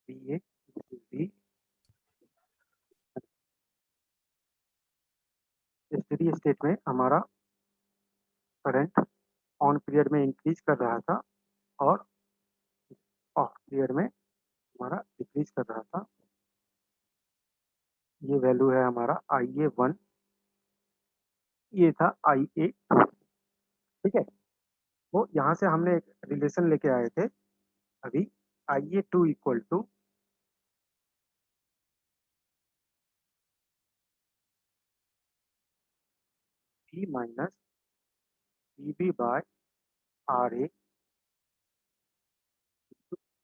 V A V steady state में हमारा current on period में इंक्रीज कर रहा था और ऑफ पीरियड में हमारा डिक्रीज कर रहा था। ये वैल्यू है हमारा IA1, ये था IA2। ठीक है, तो यहाँ से हमने एक रिलेशन लेके आए थे अभी, IA2 equal to P minus PB by RA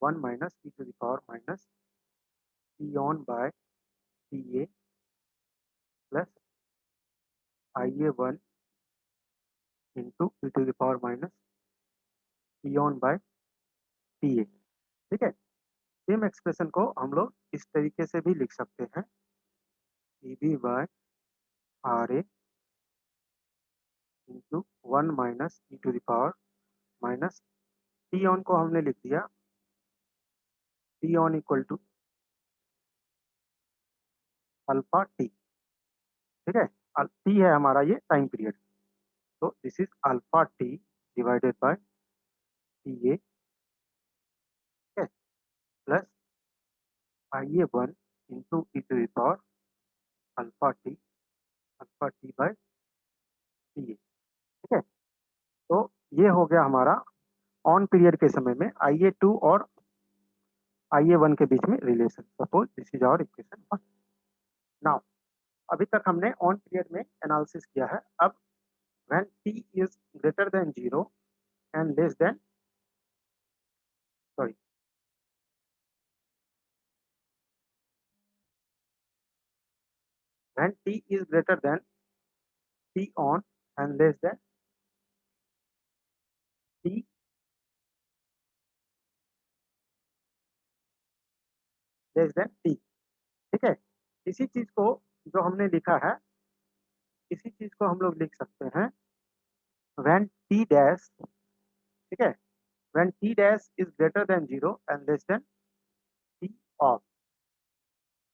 1 minus e to the power minus P on by PA plus IA1 into e to the power minus P on by PA। ठीक है, same expression को हम लोग इस तरीके से भी लिख सकते हैं, PB by RA into 1 minus e to the power minus P on को हमने लिख दिया P on equal to alpha t. ठीक है, टी है हमारा ये टाइम पीरियड, तो this is alpha t divided by T A, plus IA1 into E to the power alpha t by T A. ठीक है, तो ये हो गया हमारा ऑन पीरियड के समय में IA2 और IA1 के बीच में relation. Suppose this is our equation 1। Now अभी तक हमने ऑन पीरियड में एनालिसिस किया है। अब when t is greater than 0 and less than sorry when t is greater than t on and less than t less than t। ठीक है, इसी चीज को जो हमने लिखा है, इसी चीज को हम लोग लिख सकते हैं when t dash। ठीक है, when t dash is greater than 0 and less than t off।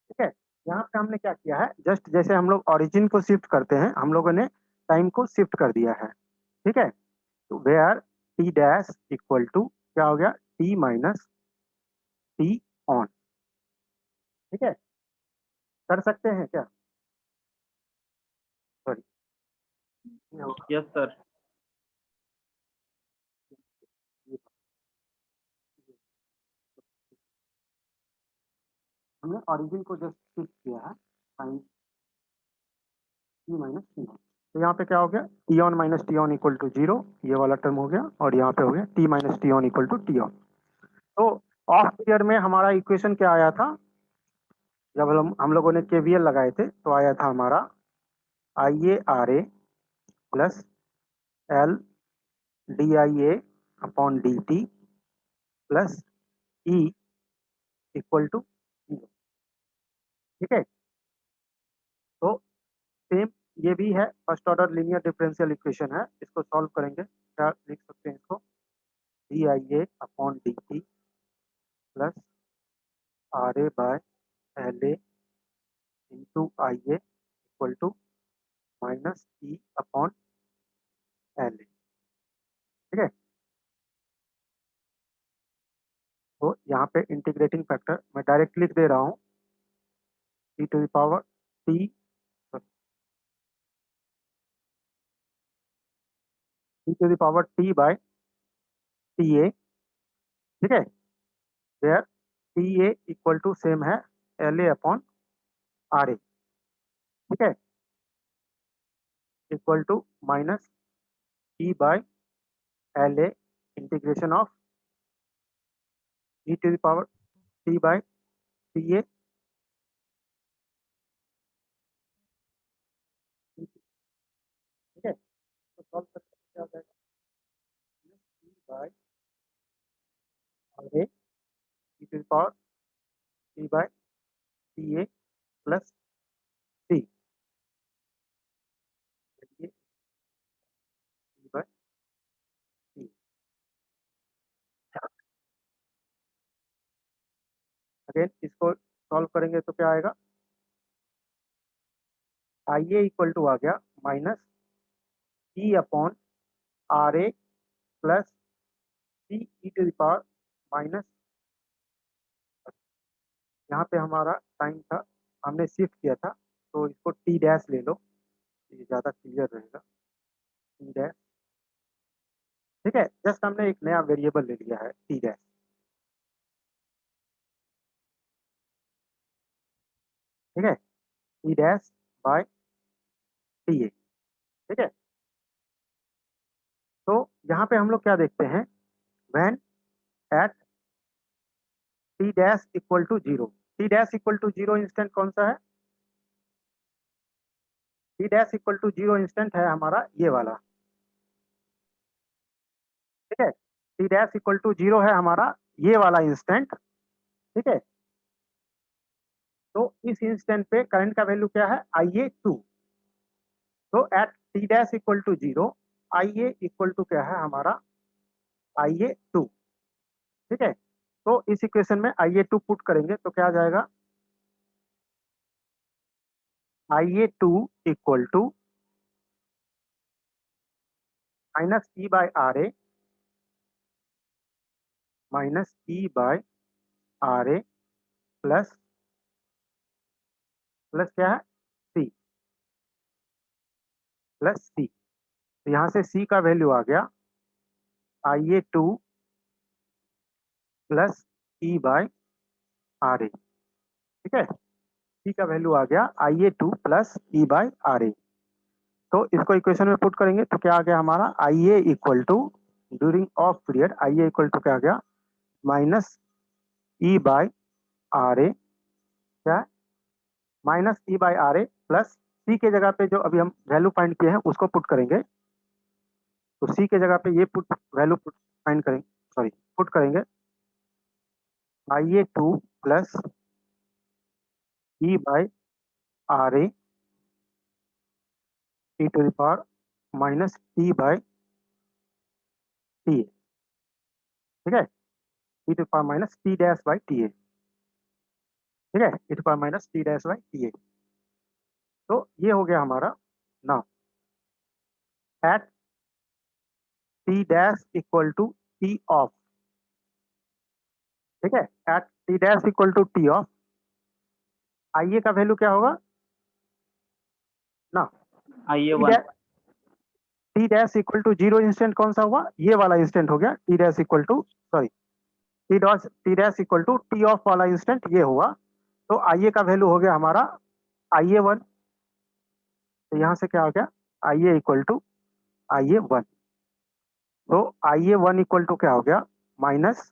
ठीक है, यहाँ पे हमने क्या किया है, जस्ट जैसे हम लोग ओरिजिन को शिफ्ट करते हैं, हम लोगों ने टाइम को शिफ्ट कर दिया है। ठीक है, तो where t dash equal to क्या हो गया, टी माइनस टी ऑन। ठीक है, कर सकते हैं क्या, सॉरी यस सर। हमने ओरिजिन को जस्ट शिफ्ट किया है time t minus t on, तो यहाँ पे क्या हो गया, t on minus t on equal to 0, ये वाला टर्म हो गया, और यहाँ पे हो गया t minus t on equal to t on. तो ऑफ पीरियड में हमारा इक्वेशन क्या आया था, जब हम लोगों ने केवीएल लगाए थे तो आया था हमारा IA RA plus L DIA upon DT plus E equal to 0। ठीक है, तो सेम ये भी है, first order linear differential equation है, इसको सॉल्व करेंगे, क्या लिख सकते हैं इसको, DIA upon DT plus RA by LA into IA equal to minus E upon LA। ठीक है, तो यहाँ पे इंटीग्रेटिंग फैक्टर मैं डायरेक्ट लिख दे रहा हूँ, e to the power t e to the power t by TA। ठीक है, where TA equal to same है LA अपॉन RA। ठीक है, equal to minus E by LA integration of e to the power t by TA। ठीक है, तो solve करके क्या हो जाएगा, E by RA e to the power t by TA plus C T by T। Again इसको solve करेंगे तो क्या आएगा, आई ए इक्वल टू आ गया minus e upon R A plus C e to the power minus, यहाँ पे हमारा टाइम था, हमने शिफ्ट किया था तो इसको टी डैश ले लो, ये ज़्यादा क्लियर रहेगा, टी डैश। ठीक है, जस्ट हमने एक नया वेरिएबल ले लिया है टी डैश। ठीक है, t dash by T A. ठीक है, तो यहाँ पे हम लोग क्या देखते हैं, when at T dash equal to zero, t dash equal to zero instant कौन सा है, t dash equal to zero instant है हमारा ये वाला। ठीक है, t dash equal to zero है हमारा ये वाला इंस्टेंट। ठीक है, तो इस इंस्टेंट पे करंट का वैल्यू क्या है, आई ए टू। तो at T dash equal to zero I A equal to क्या है हमारा, आई ए टू। ठीक है, तो इस इक्वेशन में आई ए टू पुट करेंगे तो क्या आ जाएगा, I A two equal to minus E by R A, minus E by R A plus plus क्या है सी, प्लस सी। तो यहाँ से सी का वैल्यू आ गया I A two plus E by R A. ठीक है, सी का वैल्यू आ गया I A two plus E by R A. तो इसको इक्वेशन में पुट करेंगे तो क्या आ गया हमारा, I A equal to during off period, I A equal to क्या आ गया minus E by R A, क्या minus E by R A plus C के जगह पे जो अभी हम वैल्यू फाइंड किए हैं उसको पुट करेंगे। तो सी के जगह पे ये पुट वैल्यू पुट फाइंड करेंगे, सॉरी पुट करेंगे I A two plus E by R A T to the power minus T by T A. ठीक है, T to power minus T dash by T A. ठीक है, T to power minus T dash by T A. तो ये हो गया हमारा now at T dash equal to T off. ठीक है, at T dash equal to T off I A का वैल्यू क्या होगा ना, I A T one. Dash, T dash equal to zero instant कौन सा हुआ, ये वाला इंस्टेंट हो गया T dash equal to, sorry T dash equal to T off वाला इंस्टेंट ये हुआ। तो आई ए का वैल्यू हो गया हमारा आई ए वन। तो यहाँ से क्या हो गया, I A equal to I A one. तो I A one equal to क्या हो गया minus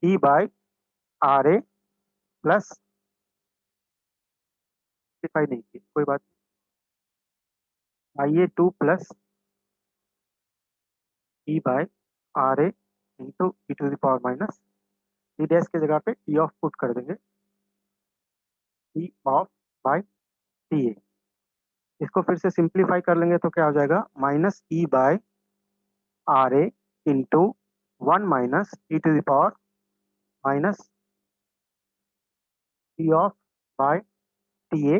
E by R A plus, simplify नहीं की कोई बात, I A two plus E by R A into E to the power minus T dash के जगह पे टी ऑफ पुट कर देंगे, T off by T A. इसको फिर से सिंप्लीफाई कर लेंगे तो क्या हो जाएगा minus E by R A into one minus e to the power minus t off by T A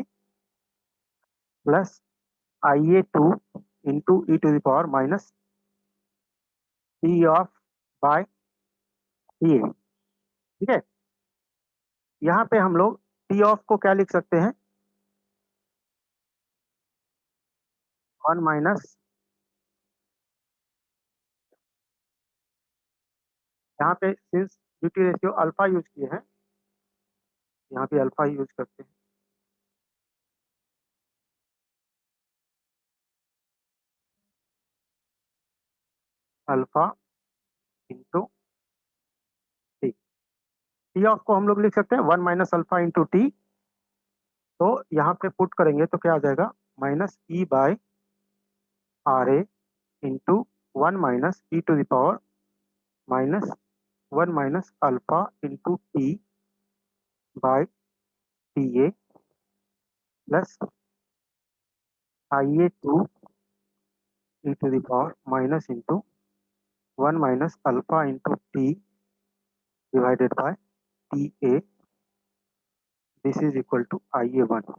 plus I A two into E to the power minus t off by T A. ठीक है, यहाँ पे हम लोग T off को क्या लिख सकते हैं, वन माइनस, यहाँ पे since duty ratio alpha use किए हैं, यहाँ पे अल्फा यूज करते हैं, alpha into t. T off को हम लोग लिख सकते हैं one minus alpha into t. तो यहाँ पे पुट करेंगे तो क्या आ जाएगा minus E by R A into one minus e to the power minus one minus alpha into t by T A plus I A two e to the power minus into one minus alpha into t divided by T A this is equal to IA1।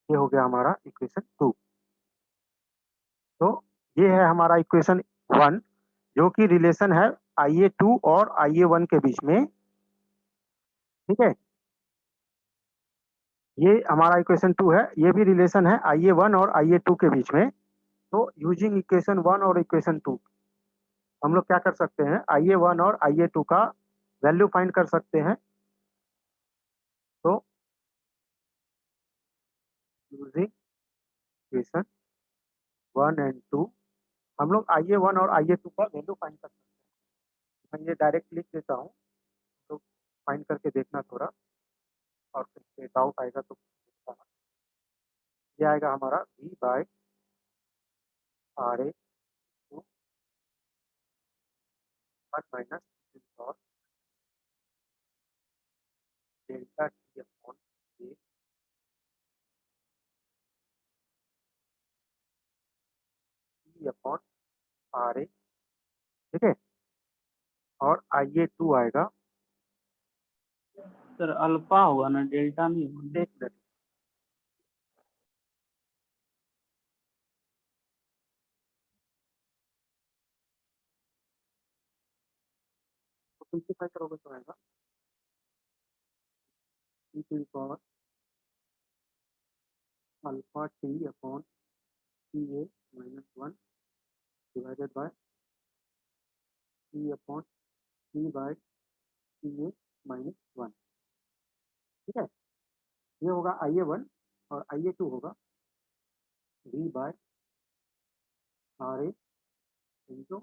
ये हो गया हमारा equation 2। तो ये है हमारा equation 1 जो कि रिलेशन है IA2 और IA1 के बीच में। ठीक है, ये हमारा इक्वेशन 2 है, ये भी रिलेशन है IA1 और IA2 के बीच में। तो यूजिंग इक्वेशन 1 और इक्वेशन 2 हम लोग क्या कर सकते हैं, IA1 और IA2 का वैल्यू फाइंड कर सकते हैं। तो यूजिंग इक्वेशन 1 एंड 2 हम लोग IA1 और IA2 का वैल्यू फाइंड कर सकते हैं। मैं ये डायरेक्ट लिख देता हूँ, तो फाइंड करके देखना थोड़ा, और कहीं डाउट आएगा तो पूछना। ये आएगा हमारा V/RA टू 1 माइनस और delta T upon A T upon RA। ठीक है, और IA2 आएगा, सर अल्फा होगा ना, डेल्टा नहीं होगा। एक मिनट, तो सिंप्लीफाई करोगे तो आएगा e to the power alpha T upon TA minus 1 divided by T upon T/TA minus 1। ठीक है, ये होगा IA1 और IA2 होगा V/RA into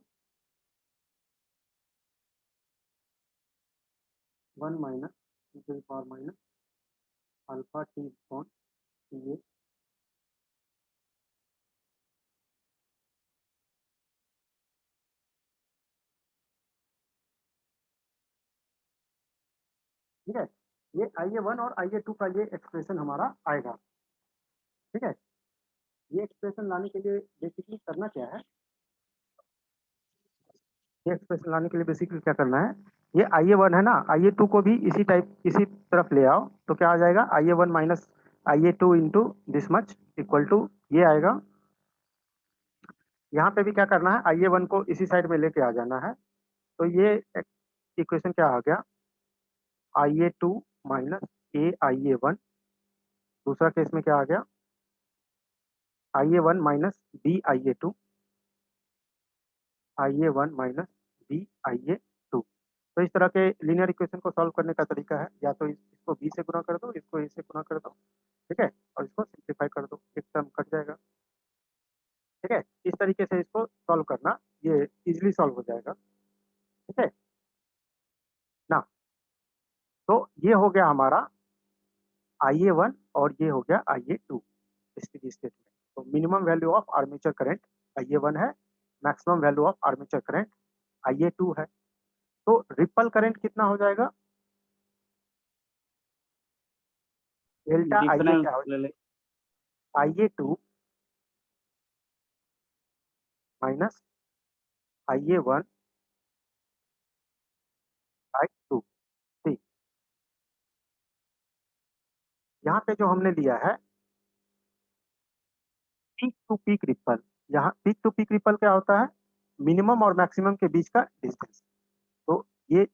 1 minus e to the power minus alpha T upon TA। ठीक है, ये IA1 और IA2 का ये एक्सप्रेशन हमारा आएगा। ठीक है, ये एक्सप्रेशन लाने के लिए बेसिकली करना क्या है, ये एक्सप्रेशन लाने के लिए बेसिकली क्या करना है, ये IA1 है ना, IA2 को भी इसी टाइप इसी तरफ ले आओ, तो क्या आ जाएगा IA1 minus IA2 into this much equal to ये आएगा। यहाँ पे भी क्या करना है, IA1 को इसी साइड में लेके आ जाना है। तो ये इक्वेशन क्या आ गया, IA2 माइनस AI1। दूसरा केस में क्या आ गया, IA1 minus BIA2, IA1 minus BIA2। तो इस तरह के लीनियर इक्वेशन को सॉल्व करने का तरीका है, या तो इसको b से गुना कर दो, इसको a से गुना कर दो, ठीक है, और इसको सिंप्लीफाई कर दो, एक टर्म कट जाएगा। ठीक है, इस तरीके से इसको सॉल्व करना, ये इजीली सॉल्व हो जाएगा। ठीक है ना, तो ये हो गया हमारा IA1 और ये हो गया IA2 स्टेडी स्टेट में। तो minimum value of armature current IA1 है, maximum value of armature current IA2 है। तो रिपल करंट कितना हो जाएगा, डेल्टा IA डिफरेंस क्या हो, ले ले। IA2 minus IA1 by 2। ठीक, यहाँ पे जो हमने लिया है पीक टू पीक रिपल, यहाँ पीक टू पीक रिपल क्या होता है, मिनिमम और मैक्सिमम के बीच का डिस्टेंस। तो ये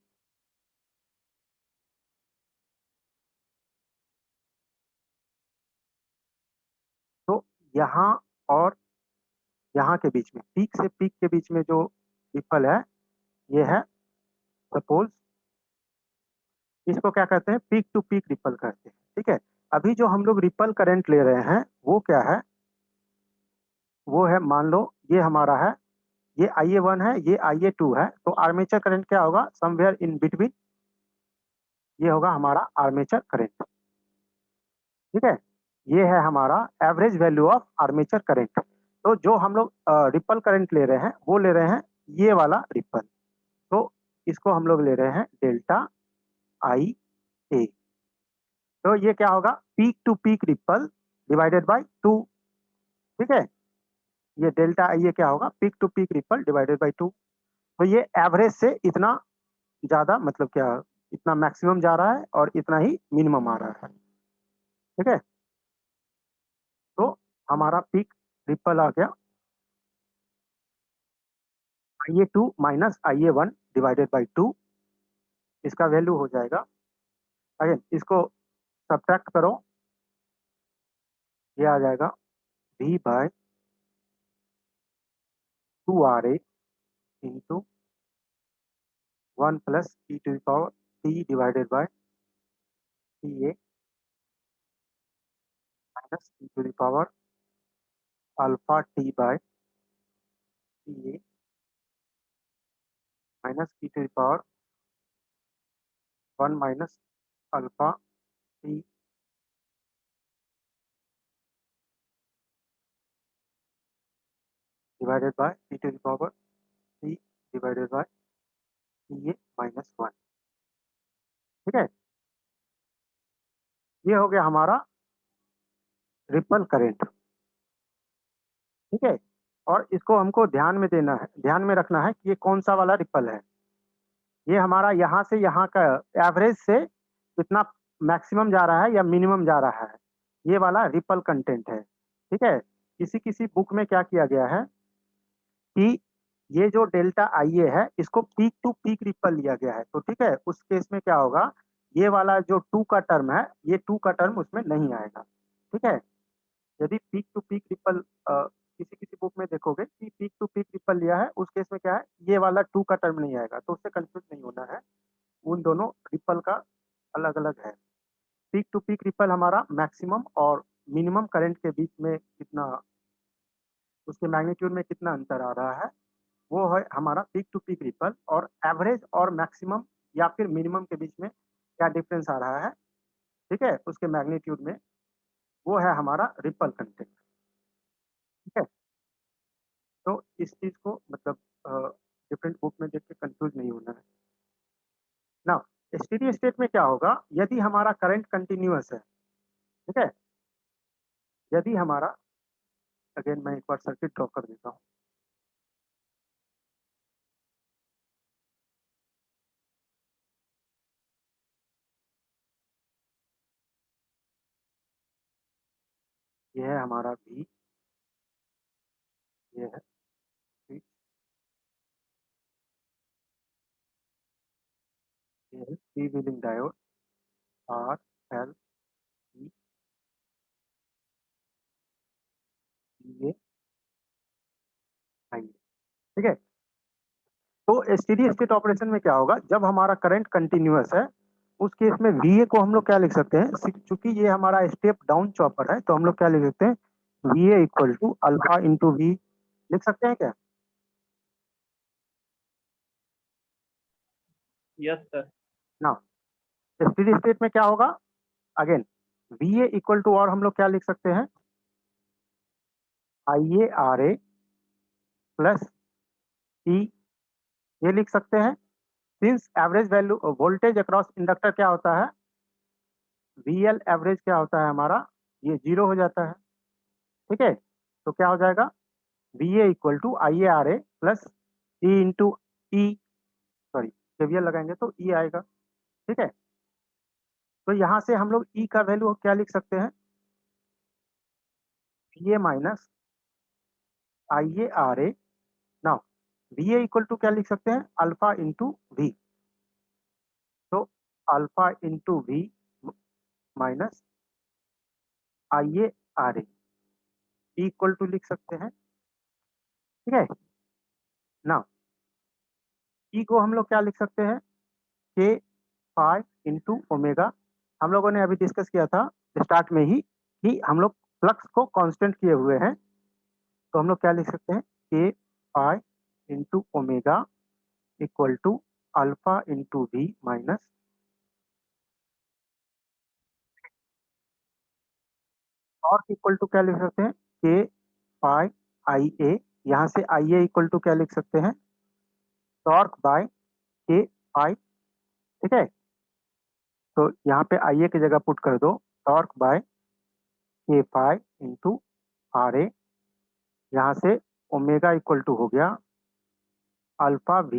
तो यहाँ और यहाँ के बीच में, पीक से पीक के बीच में जो रिपल है, ये है, सपोज इसको क्या कहते हैं, पीक टू पीक रिपल कहते हैं। ठीक है, अभी जो हम लोग रिपल करंट ले रहे हैं वो क्या है, वो है, मान लो ये हमारा है, ये IA1 है, ये IA2 है, तो आर्मेचर करंट क्या होगा, समवेयर इन बिटवीन, ये होगा हमारा आर्मेचर करंट। ठीक है, ये है हमारा average value of armature current. तो जो हम लोग रिपल करंट ले रहे हैं वो ले रहे हैं ये वाला रिपल, तो इसको हम लोग ले रहे हैं डेल्टा IA। तो ये क्या होगा, peak to peak ripple divided by 2। ठीक है, ये डेल्टा IA क्या होगा, peak to peak ripple divided by 2। तो ये एवरेज से इतना ज्यादा मतलब क्या इतना मैक्सिमम जा रहा है और इतना ही मिनिमम आ रहा है। ठीक है, तो हमारा पीक रिपल आ गया IA2 minus IA1 divided by 2, इसका वैल्यू हो जाएगा, अगेन इसको सब्ट्रैक्ट करो, ये आ जाएगा V by 2RA into 1 plus e to the power t divided by TA minus e to the power alpha t by TA minus e to the power 1 minus alpha t divided by e to the power t divided by TA minus 1। ठीक है, ये हो गया हमारा ripple current. ठीक है, और इसको हमको ध्यान में देना है, ध्यान में रखना है कि ये कौन सा वाला रिपल है। ये हमारा यहाँ से यहाँ का एवरेज से कितना मैक्सिमम जा रहा है या मिनिमम जा रहा है, ये वाला रिपल कंटेंट है। ठीक है, किसी किसी बुक में क्या किया गया है कि ये जो डेल्टा आई ए है इसको पीक टू पीक रिपल लिया गया है। तो ठीक है, उस केस में क्या होगा, ये वाला जो 2 का टर्म है, ये 2 का टर्म उसमें नहीं आएगा। ठीक है, यदि पीक टू पीक रिपल किसी किसी बुक में देखोगे कि पीक टू पीक रिपल लिया है, उस केस में क्या है, ये वाला 2 का टर्म नहीं आएगा, तो उससे कंफ्यूज नहीं होना है, उन दोनों रिपल का अलग अलग है। पीक टू पीक रिपल हमारा मैक्सिमम और मिनिमम करंट के बीच में कितना, उसके मैग्नीट्यूड में कितना अंतर आ रहा है, वो है हमारा पीक टू पीक रिपल। और एवरेज और मैक्सिमम या फिर मिनिमम के बीच में क्या डिफरेंस आ रहा है, ठीक है, उसके मैग्नीट्यूड में, वो है हमारा रिपल कंटेंट। ठीक है, तो इस चीज को मतलब डिफरेंट बुक में देख के कंफ्यूज नहीं होना है ना। स्टेडी स्टेट में क्या होगा, यदि हमारा करंट कंटिन्यूअस है, ठीक है, यदि हमारा, अगेन मैं एक बार सर्किट ड्रॉ कर देता हूँ। ये है हमारा V, ये है स्विच, ये है free wheeling diode R L E, ये I। ठीक है, तो स्टेडी स्टेट ऑपरेशन में क्या होगा, जब हमारा करंट कंटिन्यूअस है, उस केस में VA को हम लोग क्या लिख सकते हैं, चूंकि ये हमारा स्टेप डाउन चॉपर है, तो हम लोग क्या लिख सकते हैं, VA equal to alpha into V लिख सकते हैं क्या। Yes sir. ना, स्टेडी स्टेट में क्या होगा, अगेन VA इक्वल टू, और हम लोग क्या लिख सकते हैं, IARA प्लस T, ये लिख सकते हैं। Since average value voltage across inductor क्या होता है, VL एवरेज क्या होता है हमारा, ये 0 हो जाता है। ठीक है, तो क्या हो जाएगा, VA equal to IARA plus E into E, sorry KVL लगाएंगे तो E आएगा। ठीक है, तो यहाँ से हम लोग E का वैल्यू क्या लिख सकते हैं, VA minus IARA। Now VA equal to क्या लिख सकते हैं, अल्फा इंटू V, तो alpha into V minus IARA equal to लिख सकते हैं। ठीक है, नाउ E को हम लोग क्या लिख सकते हैं, K पाई इंटू ओमेगा। हम लोगों ने अभी डिस्कस किया था स्टार्ट में ही कि हम लोग फ्लक्स को कांस्टेंट किए हुए हैं, तो हम लोग क्या लिख सकते हैं, K pi into omega equal to alpha into V minus, और इक्वल टू क्या लिख सकते हैं, K पाई IA, यहाँ से IA इक्वल टू क्या लिख सकते हैं, टॉर्क बाय K पाई। ठीक है, तो यहाँ पे IA की जगह पुट कर दो torque bye K pi into RA, यहाँ से ओमेगा इक्वल टू हो गया alpha V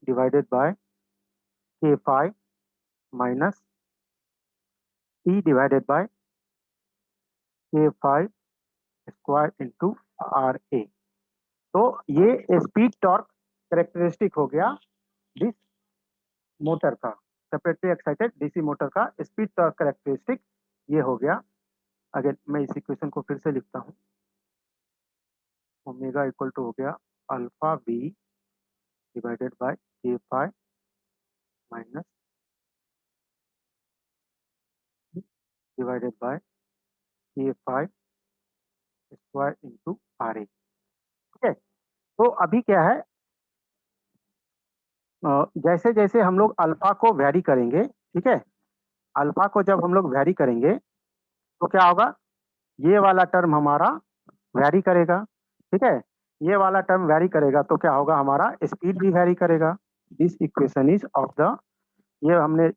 divided by K pi minus T divided by K five square into are A. तो ये स्पीड टॉर्क कैरेक्टरिस्टिक हो गया दिस मोटर का, सेपरेटली एक्साइटेड डीसी मोटर का स्पीड टॉर्क कैरेक्टरिस्टिक ये हो गया। अगर मैं इस इक्वेशन को फिर से लिखता हूँ, ओमेगा इक्वल टू हो गया alpha B divided by K five minus divided by K five square into are A. ठीक है, तो अभी क्या है, जैसे जैसे हम लोग अल्फा को वैरी करेंगे, ठीक है, अल्फा को जब हम लोग वैरी करेंगे तो क्या होगा, ये वाला टर्म हमारा वैरी करेगा। ठीक है, ये वाला टर्म वैरी करेगा तो क्या होगा, हमारा स्पीड भी वैरी करेगा। This equation is of the, ये हमने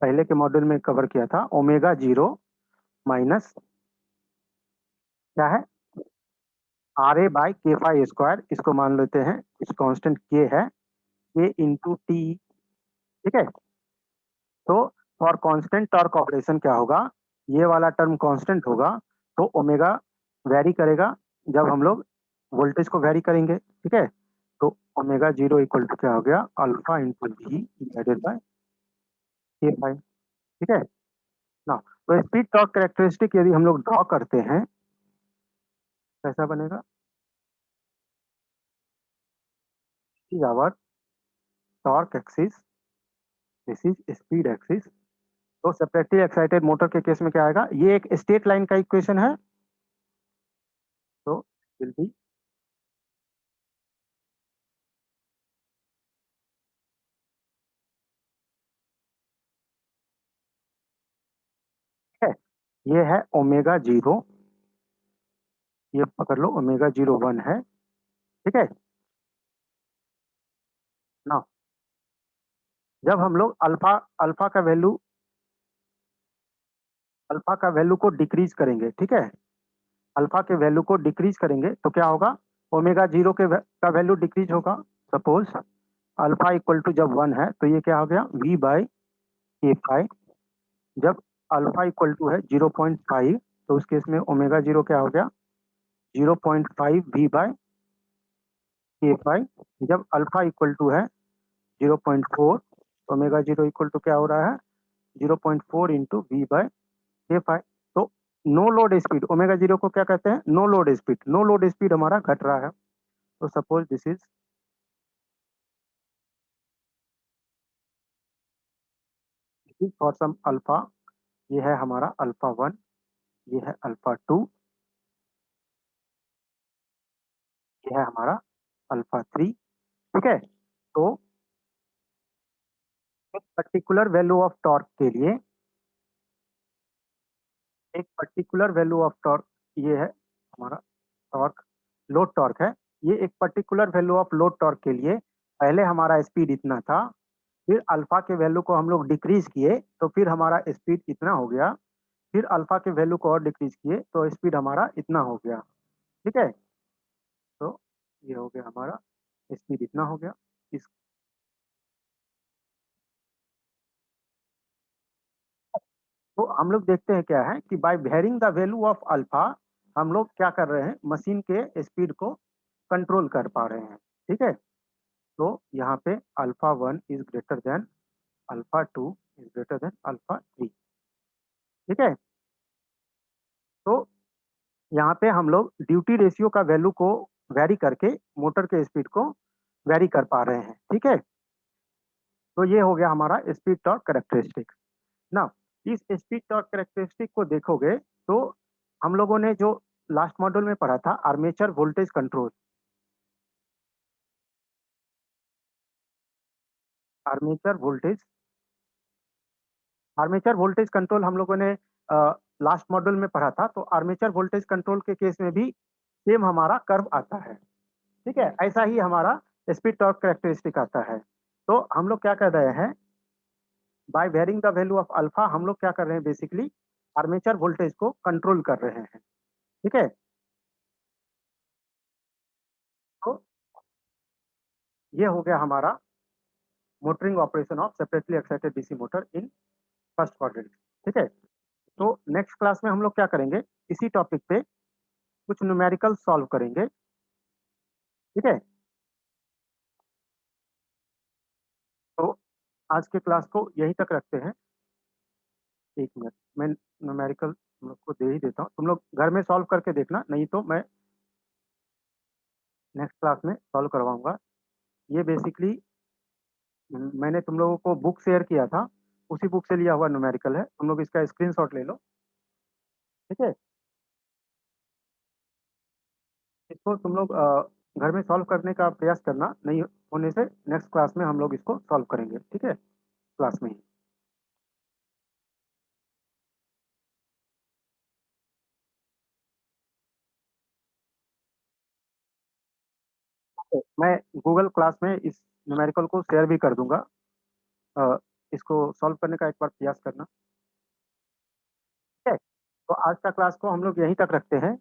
पहले के मॉड्यूल में कवर किया था, ओमेगा जीरो माइनस क्या है आर ए बाई के फाइव स्क्वायर, इसको मान लेते हैं कुछ कांस्टेंट के है, के इंटू टी। ठीक है, तो फॉर कांस्टेंट टॉर्क ऑपरेशन क्या होगा, ये वाला टर्म कांस्टेंट होगा तो ओमेगा वैरी करेगा जब हम लोग वोल्टेज को वैरी करेंगे। ठीक है, तो ओमेगा जीरो इक्वल टू क्या हो गया, alpha into V divided by K five. ठीक है ना, तो स्पीड टॉर्क कैरेक्टरिस्टिक यदि हम लोग ड्रॉ करते हैं कैसा बनेगा, is our torque axis, this is speed axis. तो सेपरेटली एक्साइटेड मोटर के केस में क्या आएगा, ये एक स्ट्रेट लाइन का इक्वेशन है, तो विल बी है, ये है ओमेगा जीरो, ये पकड़ लो ओमेगा जीरो वन है। ठीक है ना, जब हम लोग अल्फा अल्फा का वैल्यू अल्फा का वैल्यू को डिक्रीज करेंगे, ठीक है, अल्फा के वैल्यू को डिक्रीज करेंगे तो क्या होगा, ओमेगा जीरो का वैल्यू डिक्रीज होगा। सपोज अल्फा इक्वल टू जब वन है तो ये क्या हो गया, वी बाई के फाइव। जब अल्फा इक्वल टू है 0.5 तो उस केस में ओमेगा जीरो क्या हो गया, 0.5 वी बाय के फाइव। जब अल्फा इक्वल टू है 0.4 तो ओमेगा जीरो इक्वल टू क्या हो रहा है, 0.4 into V by K five. तो no load speed, omega zero को क्या कहते हैं, no load speed, no load speed हमारा घट रहा है। तो suppose this is for some alpha, ये है हमारा अल्फा वन, ये है अल्फा टू, ये है हमारा अल्फा थ्री। ठीक है, तो एक पर्टिकुलर वैल्यू ऑफ टॉर्क के लिए, एक पर्टिकुलर वैल्यू ऑफ टॉर्क, ये है हमारा टॉर्क, लोड टॉर्क है, ये एक particular value of load torque के लिए पहले हमारा स्पीड इतना था, फिर अल्फा के वैल्यू को हम लोग डिक्रीज किए तो फिर हमारा स्पीड इतना हो गया, फिर अल्फा के वैल्यू को और डिक्रीज किए तो स्पीड हमारा इतना हो गया। ठीक है, तो ये हो गया हमारा स्पीड इतना हो गया। इस तो हम लोग देखते हैं क्या है कि by varying the value of alpha हम लोग क्या कर रहे हैं, मशीन के स्पीड को कंट्रोल कर पा रहे हैं। ठीक है, तो यहाँ पे alpha one is greater than alpha two is greater than alpha three. ठीक है, तो यहाँ पे हम लोग ड्यूटी रेशियो का वैल्यू को वैरी करके मोटर के स्पीड को वैरी कर पा रहे हैं। ठीक है, तो ये हो गया हमारा स्पीड टॉर्क कैरेक्टरिस्टिक ना। इस स्पीड टॉर्क कैरेक्टरिस्टिक को देखोगे तो हम लोगों ने जो लास्ट मॉड्यूल में पढ़ा था armature voltage control, armature voltage armature voltage control हम लोगों ने लास्ट मॉड्यूल में पढ़ा था। तो आर्मेचर वोल्टेज कंट्रोल के केस में भी सेम हमारा कर्व आता है। ठीक है, ऐसा ही हमारा स्पीड टॉर्क कैरेक्टरिस्टिक आता है। तो हम लोग क्या कर रहे हैं, by varying the value of alpha हम लोग क्या कर रहे हैं, बेसिकली आर्मेचर वोल्टेज को कंट्रोल कर रहे हैं। ठीक है, तो ये हो गया हमारा motoring operation of separately excited DC motor in first quadrant. ठीक है, तो नेक्स्ट क्लास में हम लोग क्या करेंगे, इसी टॉपिक पे कुछ न्यूमेरिकल सॉल्व करेंगे। ठीक है, तो आज के क्लास को यहीं तक रखते हैं। एक मिनट, मैं न्यूमेरिकल तुम लोग को दे ही देता हूँ, तुम लोग घर में सॉल्व करके देखना, नहीं तो मैं नेक्स्ट क्लास में सॉल्व करवाऊंगा। ये बेसिकली मैंने तुम लोगों को बुक शेयर किया था, उसी बुक से लिया हुआ न्यूमेरिकल है, तुम लोग इसका स्क्रीनशॉट ले लो। ठीक है, इसको तुम लोग घर में सॉल्व करने का प्रयास करना, नहीं होने से नेक्स्ट क्लास में हम लोग इसको सॉल्व करेंगे। ठीक है, क्लास में ही। मैं गूगल क्लास में इस न्यूमेरिकल को शेयर भी कर दूंगा, अ, इसको सॉल्व करने का एक बार प्रयास करना। ठीक है, तो आज का क्लास को हम लोग यहीं तक रखते हैं।